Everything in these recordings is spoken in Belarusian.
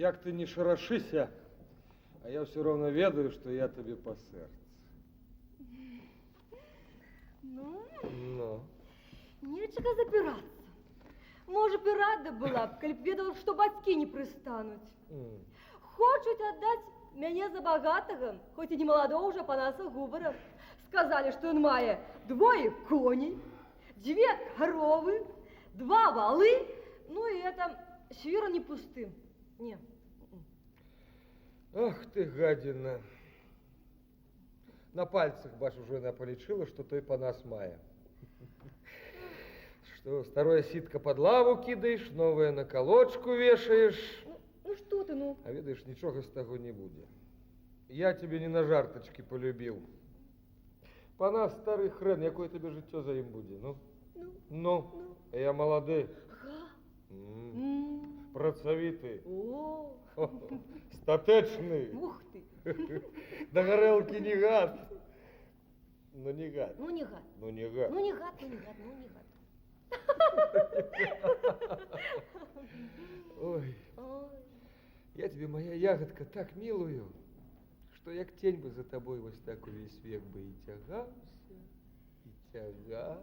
як ты не шарашыся, а я все равно ведаю, что я тебе по сердцу. Ну? Нечего запираться. Может, и рада была б, коли б ведала, что бацьки не пристанут. Хочуть отдать меня за богатого, хоть и не молодого уже по нас губеров. Сказали, что он мае 2 коней, 2 коровы, 2 валы, ну и это свира не пустым. Не. Ах ты, гадина. На пальцах баш уже наполечила, что той по нас мая. Что, старое ситко под лаву кидаешь, новое на колодочку вешаешь. Ну что ты, ну? А ведаешь, ничего с того не будет. Я тебе не на жарточки полюбил. По нас старый хрен, якое тебе життя за им будет, ну? Ну. А я молодый. Працовитый. О. Статечный. Ух ты. До горелки не гад. Ну не гад. Ну не гад. Ну не гад. Ну не гад, ну не гад, ну не гад. Ой. Я тебе, моя ягодка, так милую, что як тень бы за тобой вот так весь век бы и тягался, и тягался.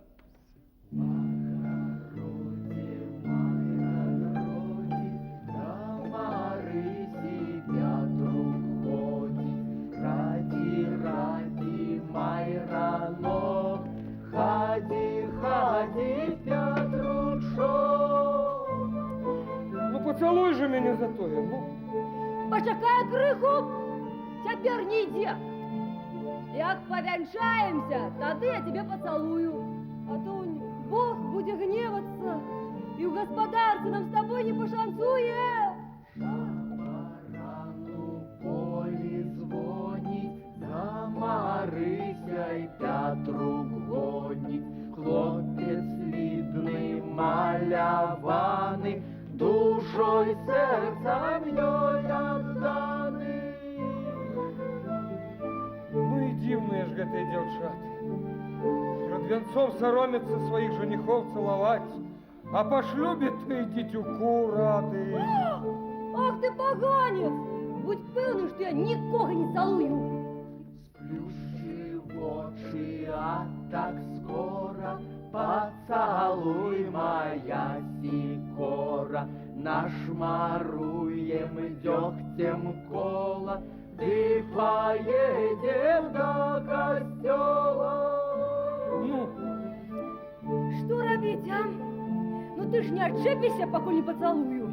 Майранок, ходи, ходи, Петрушок. Ну поцелуй же меня за то, ну. Почекай крыху, теперь не иди. Як повенчаемся, тогда я тебе поцелую. А то Бог будет гневаться, и у господарца нам с тобой не пошансует. Барану поле звонит, за Марысей Петру гонит. Хлопец видный, маляваны, душой, сердцем ёй отданы. Ну и дивные ж гэты девчаты. Пред венцом соромятся своих женихов целовать, а по шлюбе ты дитюку рады. Ах ты поганец! Будь певний, что я нікого не целую. Сплющи очи, а так скоро поцелуй, моя сикора. Нашмаруем дегтем кола, и поедем до костела. Ну, Что робить, а? Ну ты ж не отшепишься, пока не поцелую.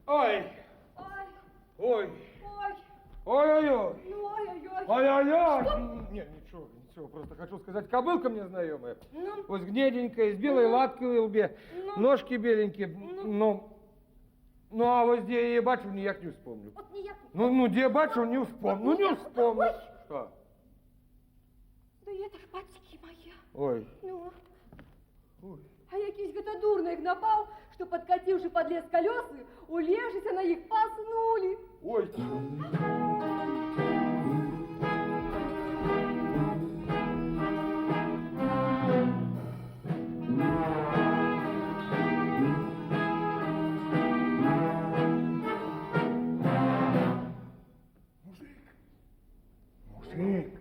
Ой. Ой. Ой-ой-ой. Ну, ой-ой-ой. Ой-ой-ой. Нет, ничего, просто хочу сказать, кобылка мне знакомая. Ну? Вот гнеденькая, с белой латкой в лбе, ножки беленькие, ну, а вот где я ее бачу, ніяк не вспомню. Вот ніяк. Ну, где бачу, не вспомню, не вспомню. Ой. Что? Да это ж бацьки моя. Ой. Ну, Ой. а якийсь гэта дурно их напал, что подкативши под лес колесы, улежися на их поснули. Ой. Мужик.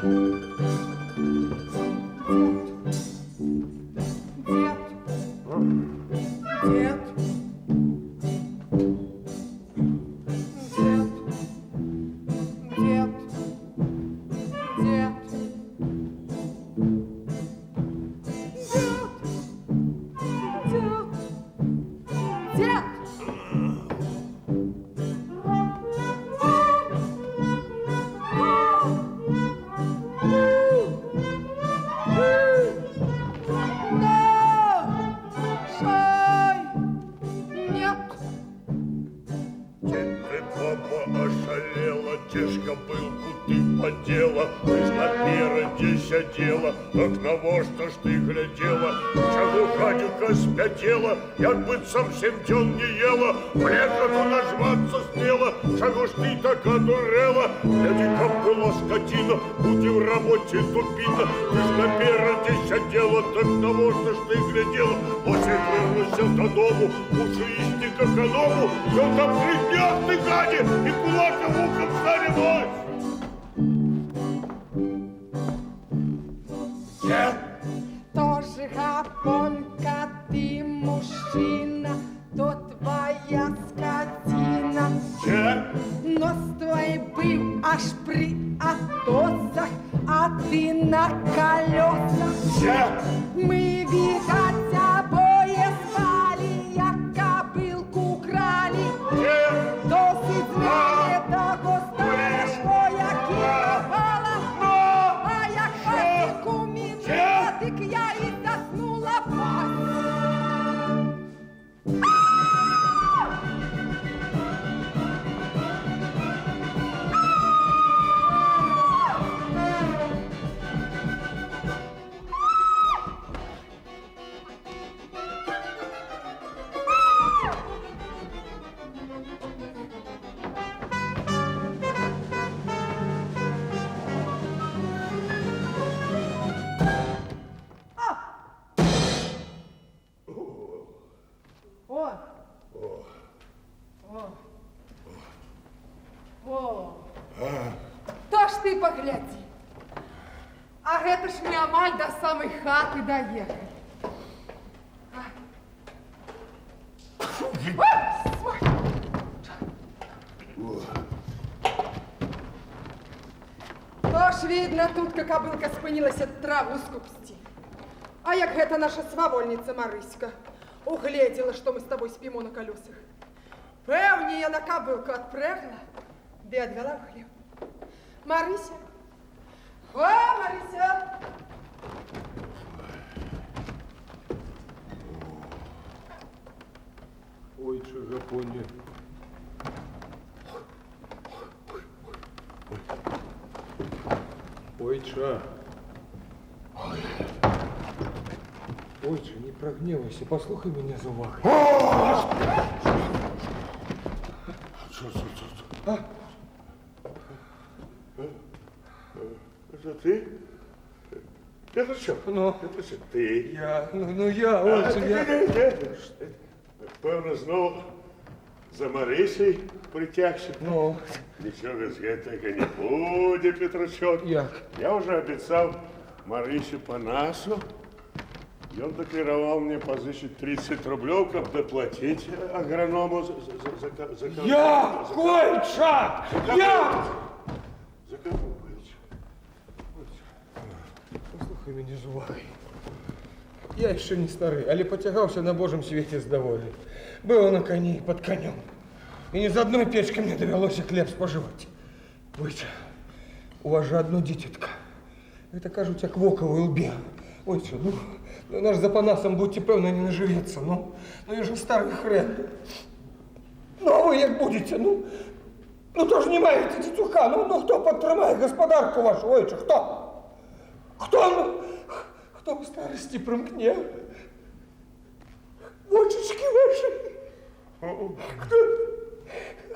Дед. Дед. Дед. Дед. Ты, баба, ошалела, где ж кобылку ты подела? Ты ж напереди сидела, так на во что ж ты глядела? Чего гадюка спятела, як бы совсем дён не ела? Плекоту нажматься смела, чего ж ты так одурела? Гляди, кобыла скотина, будь в работе тупина. Ты ж напереди сидела, так на во что ж ты глядела? После вернулся до дому, лучше исти к эконому, он там 3 дня ты гади, и кулаком ухом занимай! Дед! Тоже гапонка, ты мужчина, то твоя скотина. Дед! Нос твой был аж при отосах, а ты на колесах. Дед! Мы, видать, обоє спали, як кобылку украли. Дед! Досить з мене того старого, як кидала. А як пасіку мінила, дик я і заснула пасть. То ж ты погляди. А гэта ж мы амаль до самой хаты доехали. То ж видно, тут кобылка спынилася траву скупсти. А як гэта наша свавольница Марыська угледела, что мы с тобой спимо на колесах. Пэўне яна кобылку отпрягла, ды адвяла в хлеб. Марыся! О, Марыся! Ой, Чагапоне. Ой, Ча. Ой, Ча, не прогневайся, послухай меня за увагой. А? Это ты? Это что? Ну? Это что, ты? Я, я, ой, я. Певно, знову за Марисей притягся. Ну? Нічого з гэтага не буде, Петрачок. Як? Я уже обіцяв Марисю Панасу. И он декларировал мне позычить 30 рублей, как доплатить агроному за Я, Кольча! Я! За кого, Кольча? Послухай меня з увагой. Я еще не старый, але потягался на Божьем свете с доволей. Был на коне и под конем. И ни за одной печкой мне довелось хлеб споживать. Выча, у вас же одно дитятка. Это, кажуть, як воковой лбе. Выча, ну наш за Панасом будьте певно не наживется. Ну я же старый хрен. Ну а вы як будете, ну тоже не маєте дитюка. Ну хто підтримає господарку вашу, Выча, хто? Кто в старости промкне? Очечки ваши.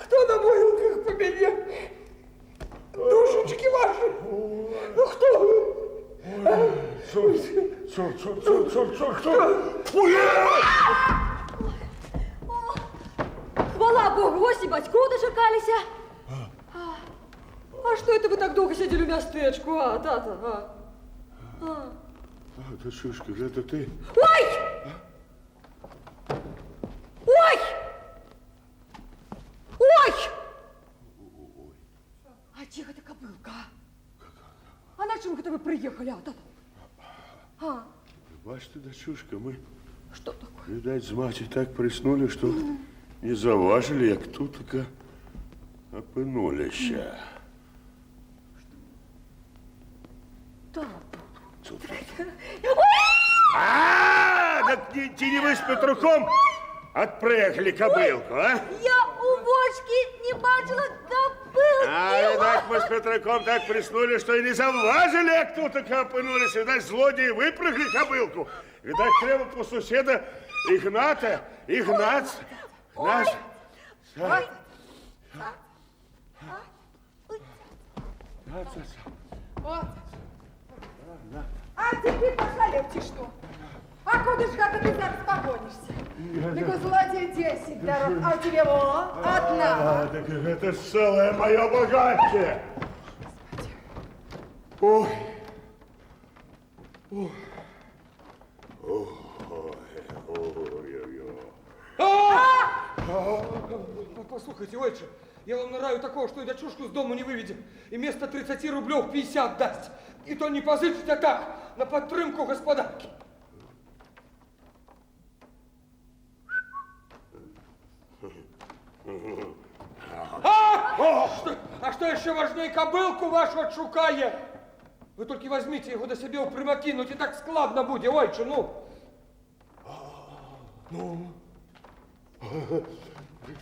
Кто на могилках помене? Душечки ваши. Ну кто вы? Хвала Богу, гості батьку дочекалися. А что это вы так долго сидели в местечку, а, тата, а? Дочушка, это ты? Ой! Ой! Ой! А где эта кобылка? А на чем это вы приехали, а, тата? А? Бачите, дочушка, мы, Что такое? видать, з маті так приснули, что не заважили, як тут така опинулися. Тата. Так ти не ви з Петрухом отпрягли кобилку, а? Я у бочки не бачила кобылки. А, так мы с Петраком так приснули, что и не заважили, як тут така опинулись. Видать, злодії випрягли кобилку. Видать, треба по сусіда Ігната, Ігнац. Вот. А теперь пошалете что? А куда ж как ты зараз погонишься? Так у злодея 10 дорог, а у тебя одна. Так это ж целое мое богатство. Ой. Ой. Послушайте, отче, я вам нараю такого, что и дочушку с дому не выведем. И вместо 30 рублев 50 даст. И то не позычить, а так, на подтрымку господарки. А что еще важнее, кобылку вашу отшукає? Вы только возьмите его до себя в примакинуть, и так складно будет, ойче, ну. Ну.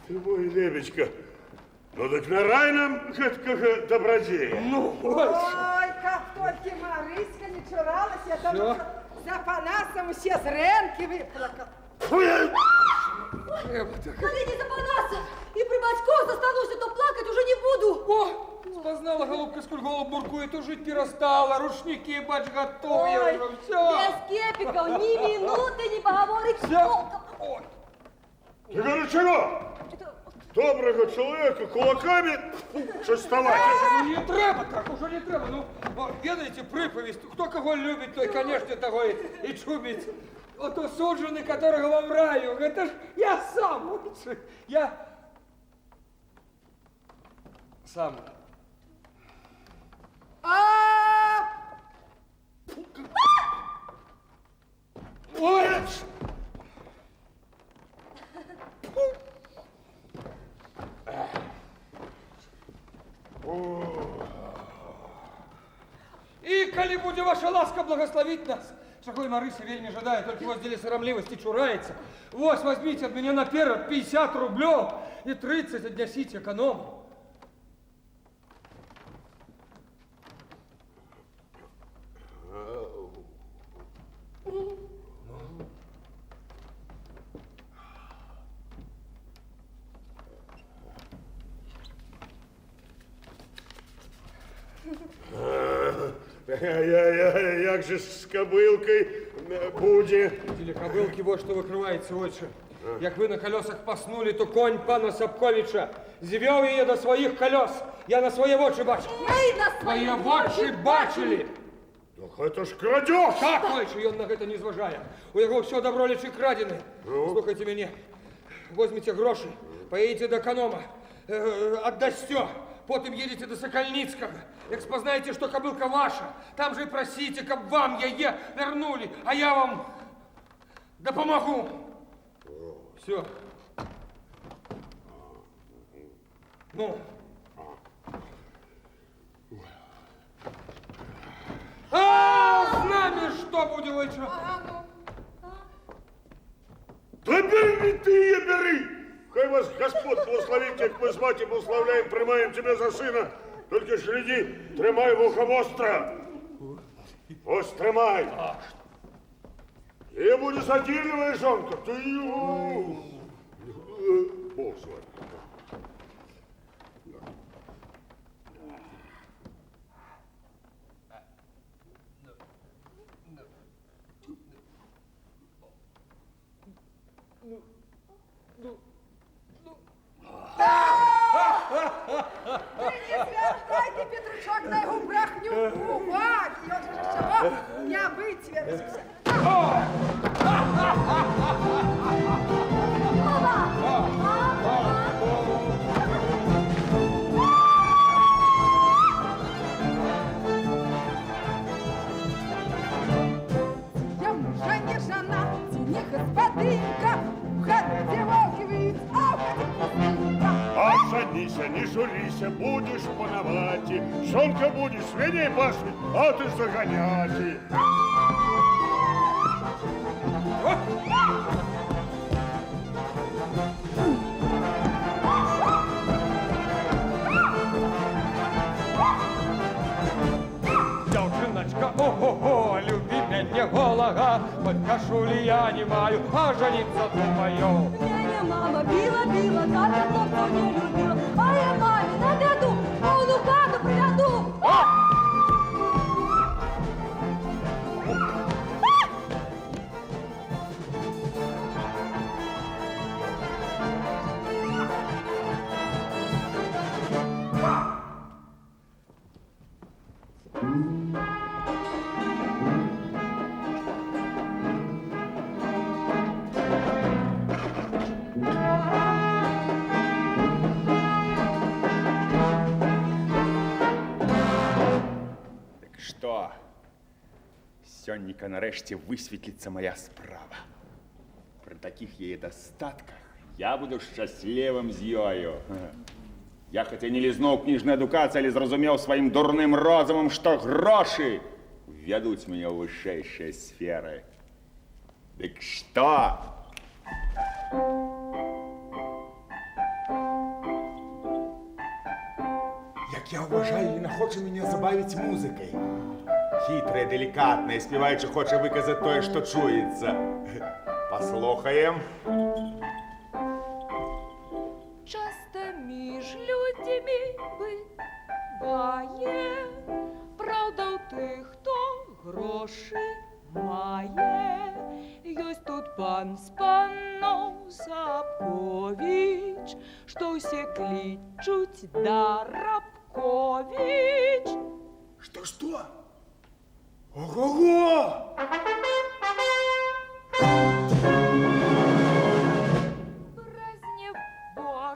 Ты мой, Лебедька. Ну так нарай нам как добродея. Ну, Ой, ойче. как только Марыська не чуралась, я там Всё? за Панасом все зренки выплакал. Колени за Панаса! И при батько застанусь, то плакать уже не буду. О, спознала, голубка, сколько голуб буркует, жить перестала, рушники, бач, готовы Ой, уже, все. без кепиков ни минуты не поговорить с Все. толком. Ой. Ты говоришь, чего? Доброго человека кулаками шестовать. Ну, не треба так, уже не треба. Ну, ведаете, приповесть, кто кого любит, той, конечно, того и чубить. Вот осудженный, которого вам раю, это ж я сам лучше. Я сам. Ой! И коли буде ваша ласка благословить нас, Шагой Марыся вельми жадає, только его здесь срамливости чурается. Вот, возьмите от меня наперед 50 рублев и 30 отнесите эконому. Як же з кобилкой буде? Или кобылки вот что выкрываете, отче. Як вы на колесах поснули, то конь пана Сапковича звел ее до своих колес. Я на свои очи бачил. Мы на Свои свои очи бачили. Так это ж крадеж! Так, отче, и он на это не зважає. У его все добро лишь и крадены. Слухайте меня. Возьмите гроши, поедете до эконома, отдасте. Потом едете до Сокольницкого. Як спознаете, что кобылка ваша, там же и просите, каб вам ее вернули, а я вам да помогу. Все. Ну. А с нами что будет, отче? Да бери ты ее, бери! Хай вас Господь благословит, як ми з маті благословляємо, приймаємо тебе за сина. Тільки ж гляди, тримай вуха востро. Ось тримай. И буде задирлива жонка. Ты ее... Бог с вами. Ты не святай, ты Не быть, Верочка. Я мужа не жена, не господынка, в хану девок видеть, а пустынка. Ошадися, не журися, будешь пановати. Жонка будешь свиней пасти, а ты загоняти. Девчоночка, ого-го, люби меня голага, хоть кашули я не маю, а жениться думаю. Меня мама била, как я хлопцов не любила. А я маме на беду полную хату приведу. Что? Сённіка нарэшце высветліцца моя справа. При таких яе дастатках я буду шчаслівым з ёю. Я хотя не лізнуў кніжнай адукацыі, але зразумеў сваім дурным розумам, што грошы вядуць мяне ў вышэйшыя сферы. Дык што? Як я уважаю, Ліна хоча мяне забавіць музыкай. Хітрая, делікатная, співаючы хоча выказаць тое, што чуецца. Паслухаем. Часто між людьми быває, правда у тих, хто гроші має. Ёсць тут пан з паном Сапковіч, што ўсе клічуць да Рабковіч. Что? Ого-го!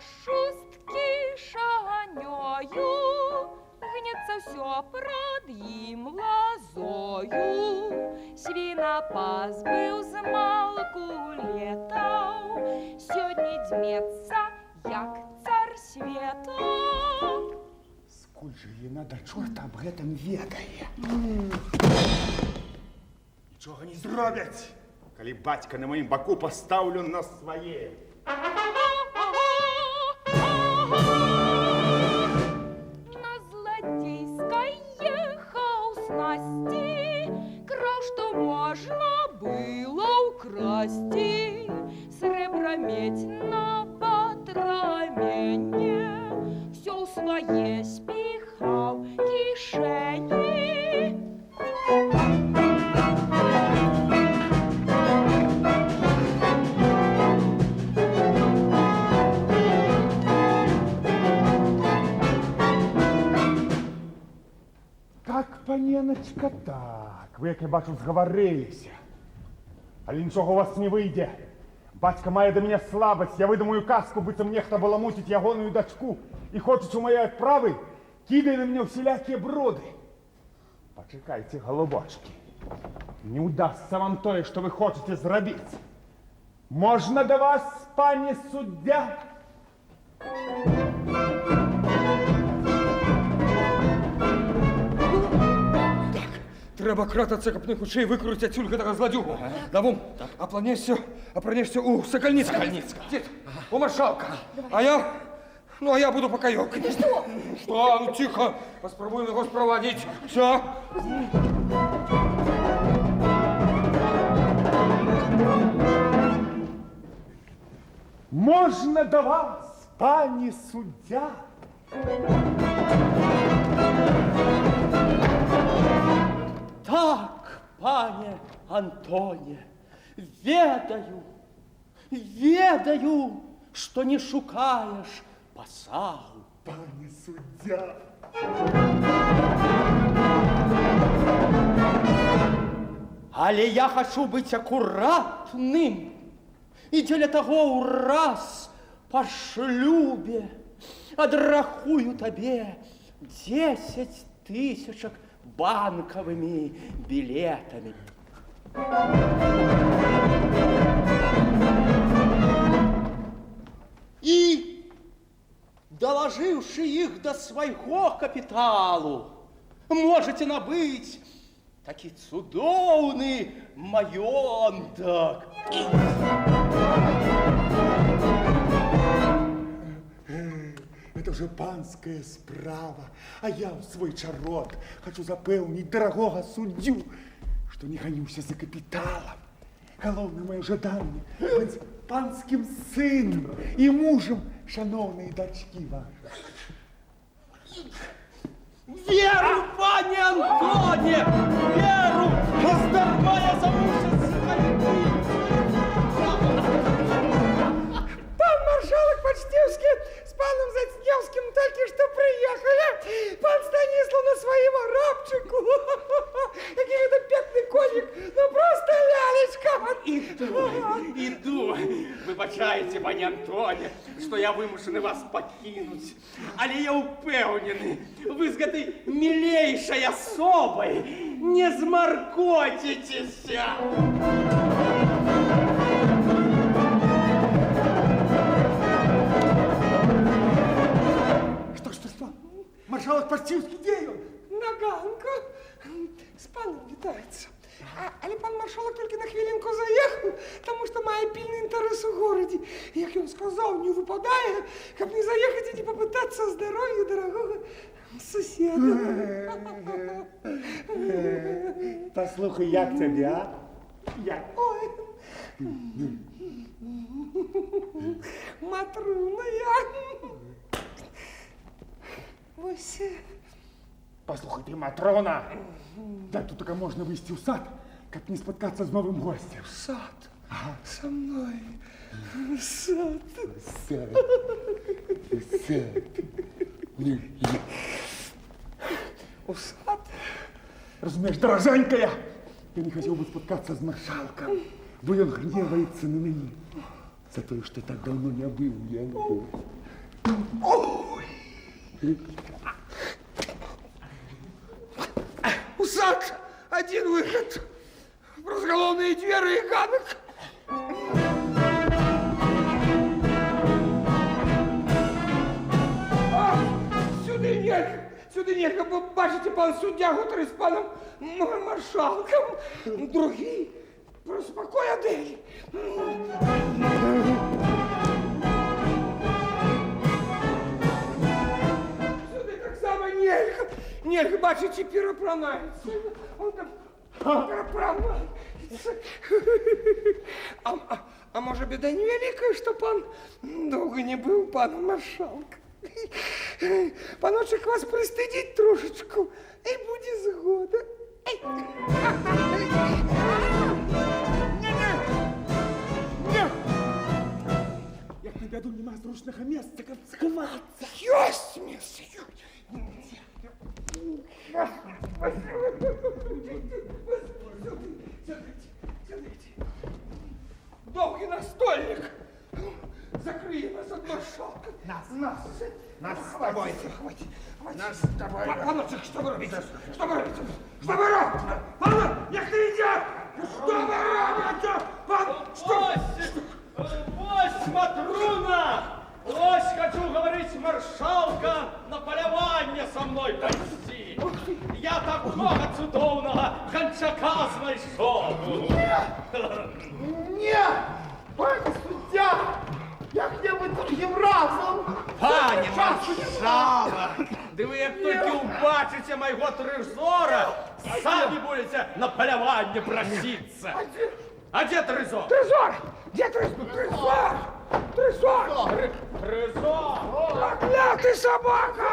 Шусткі шаганёю, гнецца ўсё прад ім лазою. Свінапас быў змалку летаў, сёння дзьмецца, як цар свету. Скуль же Ліна да чорта аб гэтым ведае? Нічога не зробяць, калі бацька на маім баку пастаўлю на свае. На злодейской ехал снасти, крал, что можно было украсти. Сребра медь на батрамене, все у своей спихал кишени. Паненочка, так, ви, як я бачу, згаварилися. Але нічого у вас не вийде. Батька має до мене слабость, я видумаю казку, быццам нехта баламуціць ягоную дочку. І хочуць у моей отправы, кидає на мене всілякие броды. Почекайте, голубочки. Не удастся вам тое, что вы хочете зрабіць. Можна до вас, пане суддя? Трэба кратацца, каб не хутчэй выкруціць адсюль гэтага зладзюгу. Давом, апранешся у Сакальніцка. Дед, у маршалка. А я буду покаёк. Ты что? Что? Ну тихо, паспрабуем яго справадзіць. Все. Можна до вас, пане суддя? Так, пане Антоне, ведаю, что не шукаешь посагу. Пане суддя. Але я хочу быць акуратным. І дзеля таго ўраз па шлюбе адрахую табе 10 тысячак банкавымі білетамі. І, далажыўшы іх да свайго капіталу, можете набыць такі цудоўны маёнтак. Это уже панская справа, а я в свой чарот хочу запэўніць дорогого суддзю, что не гонюся за капиталом. Галоўнае маё жаданне быць панскім сынам і мужам шаноўнай дачкі вашай. Веру, пане Антоне! Веру! Здоровая замужество! Пан маршалок Почтевский с паном Зацневским только что приехали. Пан Станислав на своем арабчику. Какой это пятный коник, ну просто лялечка. Иду. Выбачайте, пане Антоне, что я вымушены вас покинуть. Але я упевнены, вы с этой милейшей особой не змаркотитеся. Что? Маршалок Почтевский, где он? На ганку с паном вітається. Але пан маршалок тільки на хвилинку заїхав, тому що має пільний інтерес у городі. І, як він сказав, не випадає, щоб не заїхати і не попитатися здоров'я дорогого сусіда. Послухай, як тебе, а? Як? Ой. Матруна я. Ось. Послухай, ты, Матрона, да тут только можно выйти в сад, как не споткаться с новым гостем. Сад. Ага. Со мной. Сад. Сад. У сад? Разумеешь, дорожанькая, я не хотел бы споткаться с маршалком, бо он гневается на меня за то, что так давно не был у Янку. Ой! У сад один выход. В разголовные двери и ганок. Сюди нельга, бачите, пан суддя говорить з паном маршалком. Другий про спокій Аделі. Сюди так само нельга. Нельга, бачите, перепранається. Он там перепранається. А може, біда невелика, що пан довго не був паном маршалком? Паночек вас пристыдить трошечку, и будет згода. Як на бяду нема зручного места, как сховаться. Есть место. Долгий настольник. Закрой нас от маршалка. Нас с тобой. Хватит. Нас с тобой. Паночек, что вы робите? Что вы робите? Что вы робите? Пан, як ты идешь? Что вы робите? Пан, что? Ось, Матруна! Ось хочу говорить маршалка на поляванне со мной пойти. Я такого цудовного гончака знайшов. Нет! Пане суддя! Як-небудь другим разом! Пане маршалок! Да вы як тільки убачите моего трезора, сами будете на поляванне проситься. А где трезор? Трезор! Где трезор? Трезор! Трезор! Трезор! Проклятый собака!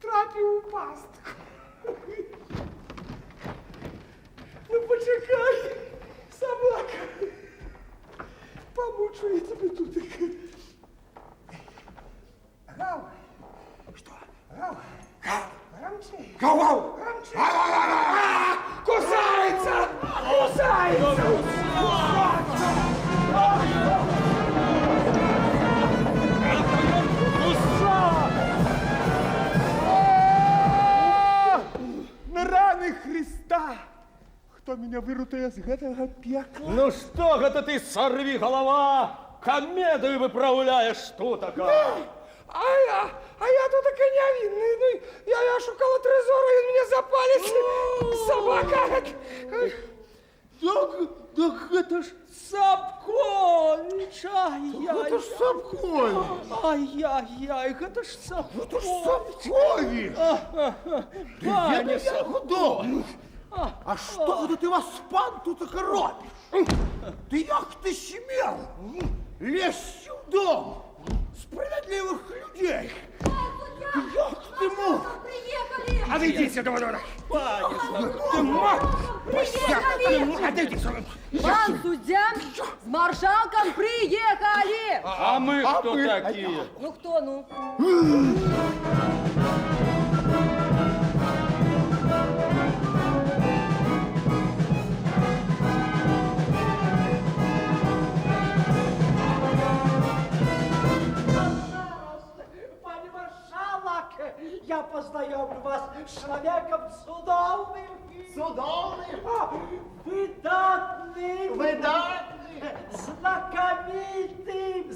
Трапил у пастку. Ну почекай, собака. Помучу я тебе тут. Гав. Что? Гав. Гав. Ау-ау! Кусается! Кусается! На раны Христа! Хто меня вырутує з гэтага пекла? Ну что это ты, сорви голова, комедию выправляешь, что такое? А я тут таки невинный. Ну, я шукала трезора, и он меня за палец. Собака. Так это ж Сапкович, Это ж Сапкович! ай-яй-яй, это ж Это ж Сапкович. Сапкович! Пане Сапкович! А что это ты вас, пан, тут так робишь? Ты як ты смел лезть в дом справедливых людей? Як ты мог? Приехали! Отойдите, давай. Ты мог? Приехали! Отойдите. Пан судья, с маршалком приехали! А мы кто такие? Ну кто, ну? Пане маршалок, я познакомлю вас с человеком судовным. Судовным? Выдатным. Знакомитым.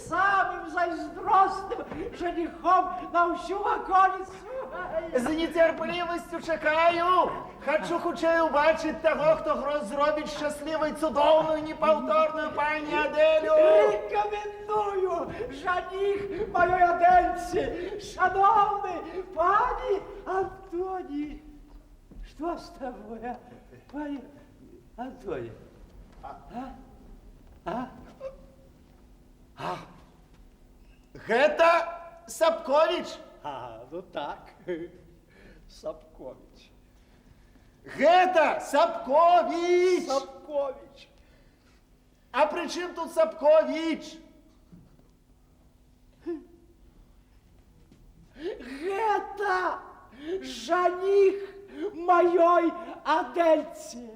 Самым зайздростным женихом на всю околицу. З нетерпеливістю чекаю. Хочу хутчэй убачить того, хто зробить щасливою цудовную, неповторную пані Аделю. Рекомендую жених моей Адельцы, шановный пани Антоний. Что с тобой, а? Пани Антоний? Гэта Сапкович. Ну так, Сапкович. Гэта Сапкович. Сапкович. А при чим тут Сапкович? Это жених моей Адельцы.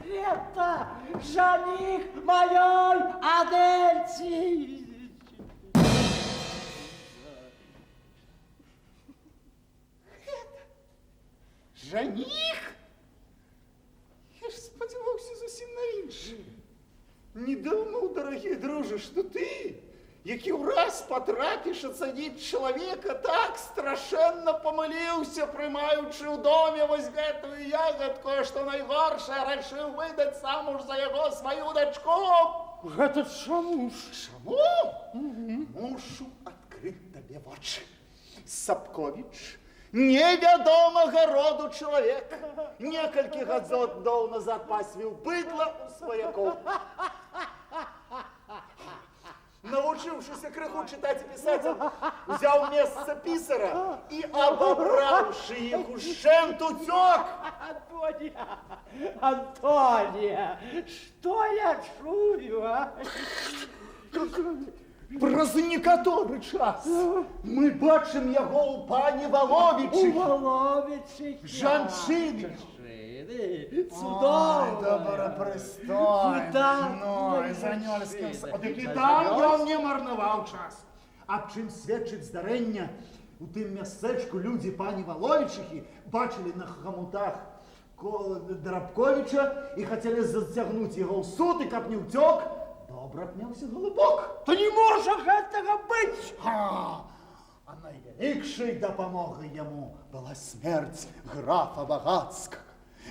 Это жених моей Адельцы. Жених? Я ж сподівався зовсім на інше. Не думав, дорогий друже, що ти, який враз потрапиш оцінити чоловіка, так страшенно помилився, приймаючи у домі ось гэтую ягодку, що найгорше рішив видати замуж за його свою дочку. Это чому ж? Чому? Мушу відкрити тобі в очі. Сапкович невядомого роду чоловік. Некалькі гадзов назад пасвіў быдла у сваякоў. Научившийся крыху читать и писать, он взял место писара и, обобравши их, ущент утек. Антония, что я чую, а? Праз некаторы час мы бачым яго у пані Валовічы. Воловичи. Жанчыны. Цудово. Добропристойно. Да. Ну, и за нёрскім садик. І там ён не марнаваў час. Аб чым сведчыць здарэння, у тым мястэчку людзі пані Валовічыхі бачылі на хамутах Драбковіча і хацелі зацягнуць яго ў суд, і каб не ўцёк, добра б меўся голубок. То не можа гэтага быць. А найвялікшай дапамогай яму была смерць графа Багацкага.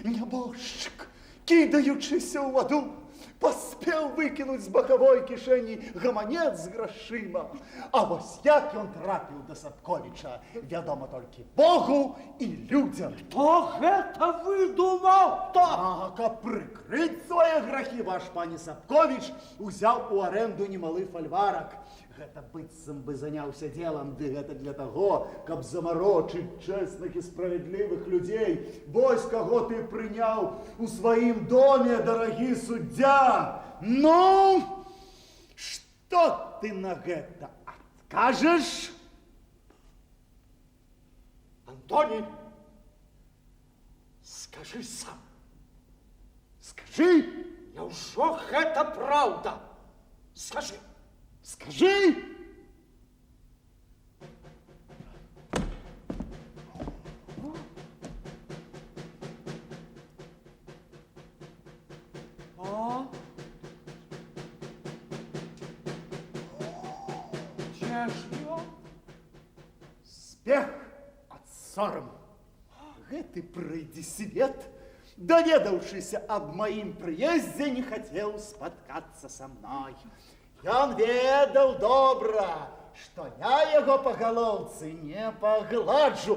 Нябожчык, кідаючыся ў ваду, паспеў выкінуць з бакавой кішэні гаманец з грашыма. А вось як ён трапіў да Сапковіча, вядома толькі Богу і людзям. Хто гэта выдумаў? А каб прыкрыць свае грахі, ваш пані Сапковіч узяў у арэнду немалы фальварак. Гэта быццам бы заняўся делам, ды гэта для таго, каб замарочыць чэсных і справядлівых людзей. Вось каго ты прыняў у сваім доме, дарагі суддзя. Ну, што ты на гэта Скажешь? Антоний, скажи сам. Скажи. Няўжо гэта праўда? Скажи. Скажи. А? Дзе ж ён? Збег ад сораму. Гэты прыйдзе свет, даведаўшыся аб маім прыездзе, не хацеў спаткацца са мной. Ён ведаў добра, што я яго па галоўцы не пагладжу.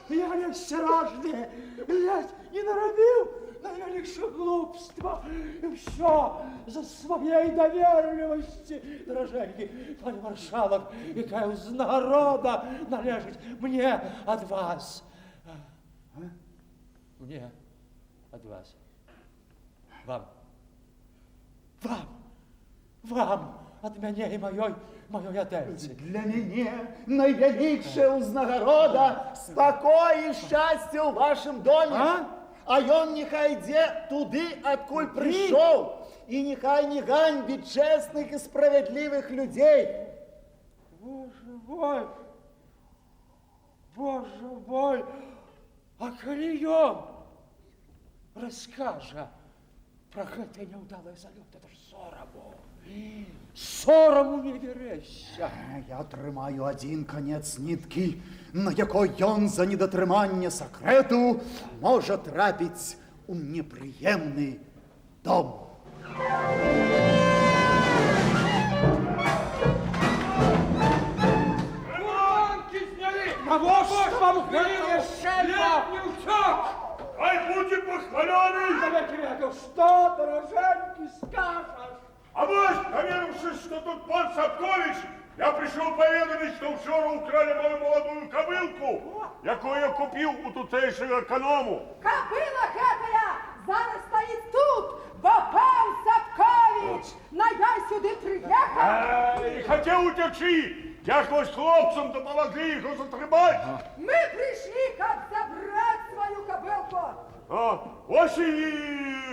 Я неосторожный, ледь не наробил наивеликшее глупство. И все за своей доверливости. Дороженький пане маршалок, якая ўзнагарода належить мне от вас. Мне от вас. Вам от меня и моей адельцы. Для мяне найвялікшая ўзнагарода спакой і шчасце ў вашым доме. А ён нехай ідзе туды, адкуль прыйшоў, і нехай не ганьбіць чэсных і справядлівых людзей. Боже мой, а калі ён раскажа про гэта няўдалае залёт, это ж сораму. Сораму не берешся. Я трымаю адзін канец ніткі, на якой ён за недатрыманне сакрэту можа трапіць у непрыемны дом. Ламки сняли! Навошта вам грыне шельма? Не утек! Ай, будь похваленый! Что, дороженький, скажешь? А вось, даведавшись, что тут пан Сапкович, я пришел поведомить, что вчера украли мою молодую кобылку, якую я купил у тутейшего эконому. Кобыла гэтая зараз стоит тут, бо пан Сапкович на я сюды приехал. И хотел утечи. Дякую хлопцам, допомогли його затримати. Мы пришли, как забрать свою кобылку. Ось і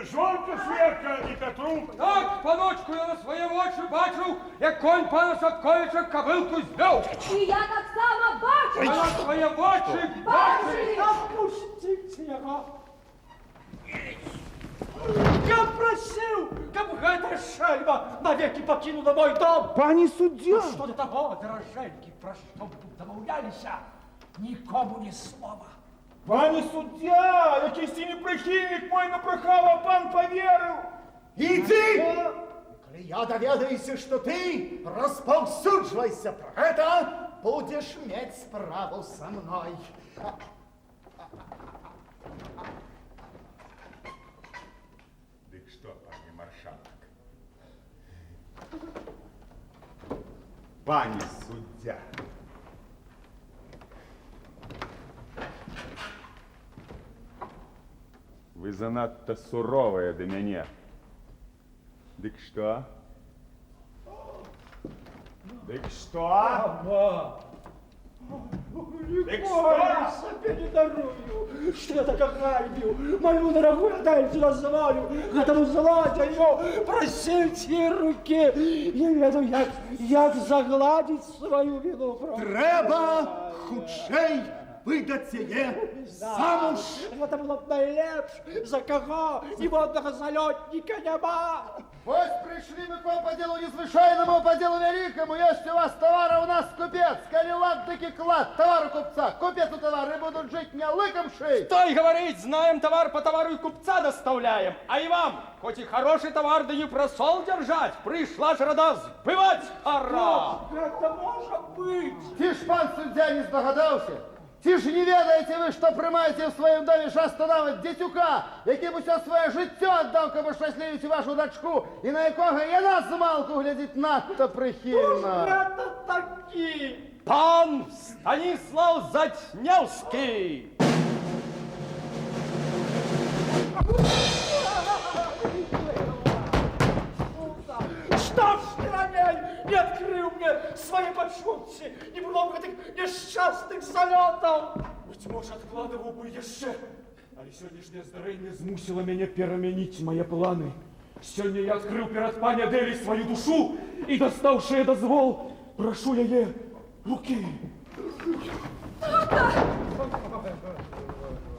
жонка Сверка і Петрук. Так, паночку, я на свої очі бачив, як конь пана Сапковича кобилку звів. І я так само бачу. А на свої очі бачив. Отпустите его. Я просил, каб гэта шельма навеки покинула мой дом. Пані суддя! Что до того, дороженький, про что мы тут домовлялись, никому ни слова. Пані суддя! Якийсь неприхильник мой напрохав, а пан повірив! Иди! Коли я доведаюся, что ты распаўсюджвайся про это, будешь иметь справу со мной. Дык что, пані маршалок? Пані суддя! Вы занадто суровая до меня. Дык что? Дык что? Ой, себе не дарую, что я так охранил, мою дорогую дальше назвали, этому злодею, просите руки, не веду, як загладить свою вину. Треба худшей выдать яе замуж. Это было б найлепш, за кого ніводного залетника нема. Вось пришли мы к вам по делу незвычайному, по делу великому. Есть у вас товара, у нас купец. Коли лад, таки клад. Товар у купца. Купец у товара. И будут жить не лыком шеи. Что и говорить, знаем товар по товару и купца доставляем. А и вам, хоть и хороший товар, да не просол держать, пришла ж рода сбывать пора. Как это может быть? Ти ж пан суддя не здогадался. Ці ж не ведаеце вы, што прымаеце ў сваім доме шастанаваць дзецюка, якім усё сваё жыццё аддаў, каб ашчаслівіць вашу дачку, і на якога яна змалку глядзіць надта прыхільна. Это такі! Пан Станіслав Затнявский! Что ж ты, ромей, не открыл мне свои подшутки, не было бы этих несчастных залетов? Быть может, откладывал бы еще. Але сённяшняе здарэнне змусіла мяне перамяніць мае планы. Сёння я адкрыў перад пані Адэлей сваю душу і, дастаўшы дазвол, прашу яе рукі. Тата!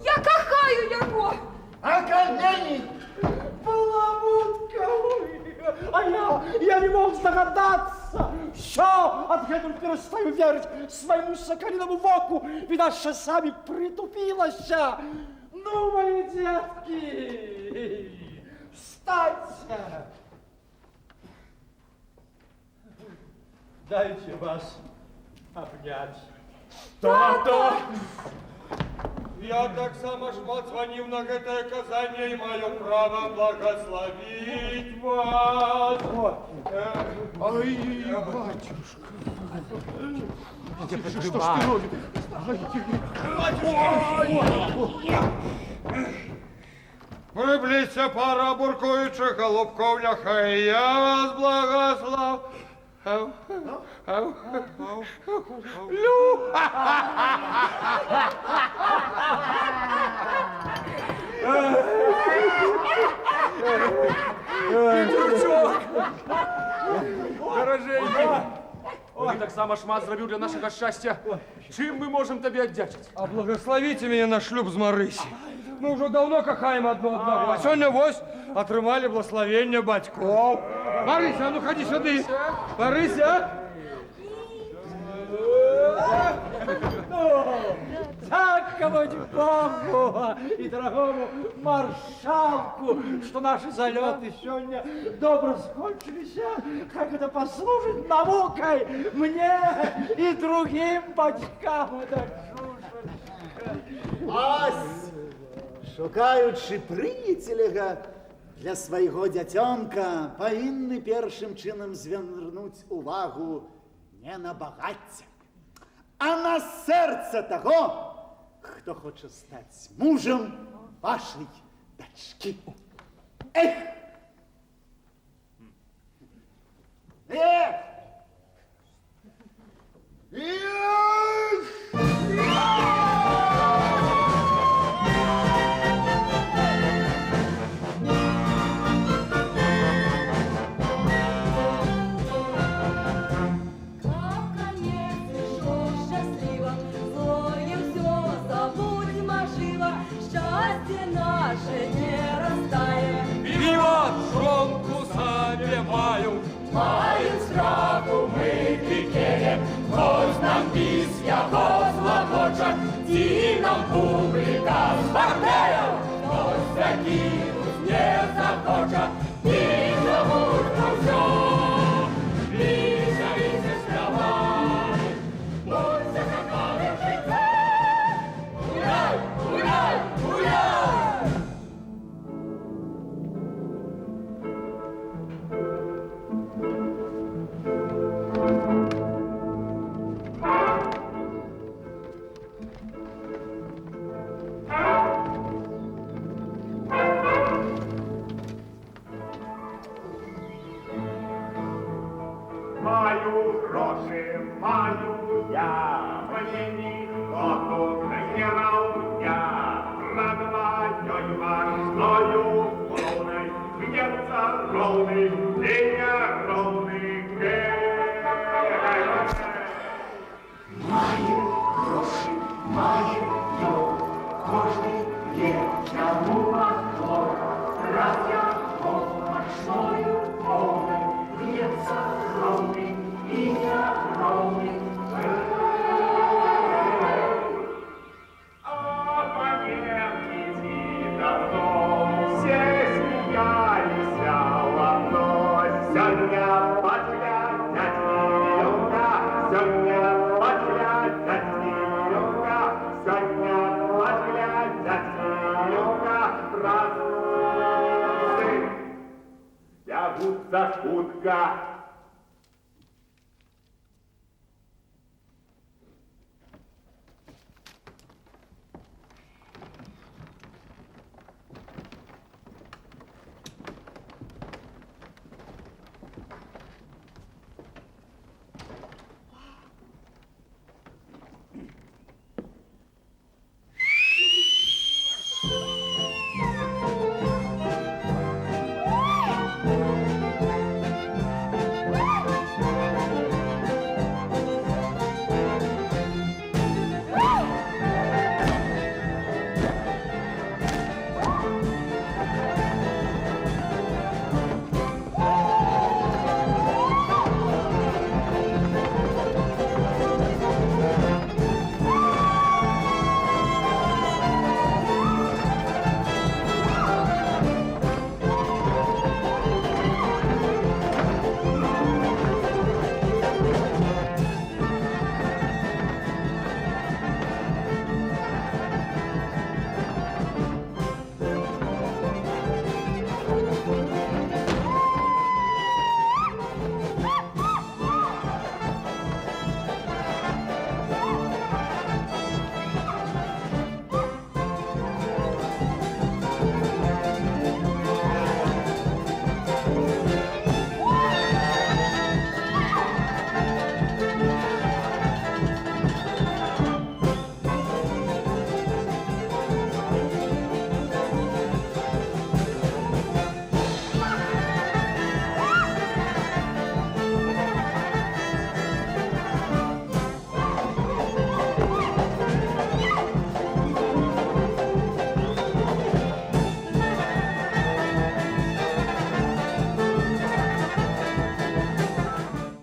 Я кахаю яго! А колени! Баламутка! А я не мог здогадаться! Що, отгетуль перестаю верить своему соколиному воку, видать, что сами притупилася! Ну, мои детки, встаньте! Дайте вас обнять. Тата! Я так само шмат звонил на гэтае казанне и мое право благословить вас. Ай, батюшка. Что ж ты робишь? Приблизься пара буркуючих голубков, няхай я вас благослов. Дорожэнькі, ты таксама шмат зрабіў для нашага шчасця. Чым мы можам табе аддзячыць? А благословите меня на шлюб с Марысей. Мы уже давно кахаем одно одного. А сегодня вось отрымали благословение батьков. Марыся, а ну ходи сюда. Марыся. Дякувати Богу і дорогому маршалку, що наші зальоти сьогодні добре скончилися, як це послужить наукой мне і другим батькам. Ось, шукаючи приятеля для свайго дзяцёнка, павінны першым чынам звярнуць увагу не на багацце, а на сэрца таго, хто хоча стаць мужам вашай дачкі. Эх! Эх! Эх! Маю страху ми пікеє, хоч нам пісня позлапоча, ті нам публіка з партнерів, хтось закинуть не захоча, ті живуть про все, ліся співай, будь закохали в життя, гуляй, гуляй, гуляй! Маю гроші, маю я, мені ніхто тут не равня. Над моєю важною волною б'ється ровний і неровний гей. Маю гроші, маю його, кожний є чому могло, раз я помашною волною б'ється ровний і неровний гей. А понятки давно все смеялись ладно. Сегодня поглядать миллионка, сегодня поглядать миллионка, так хутка.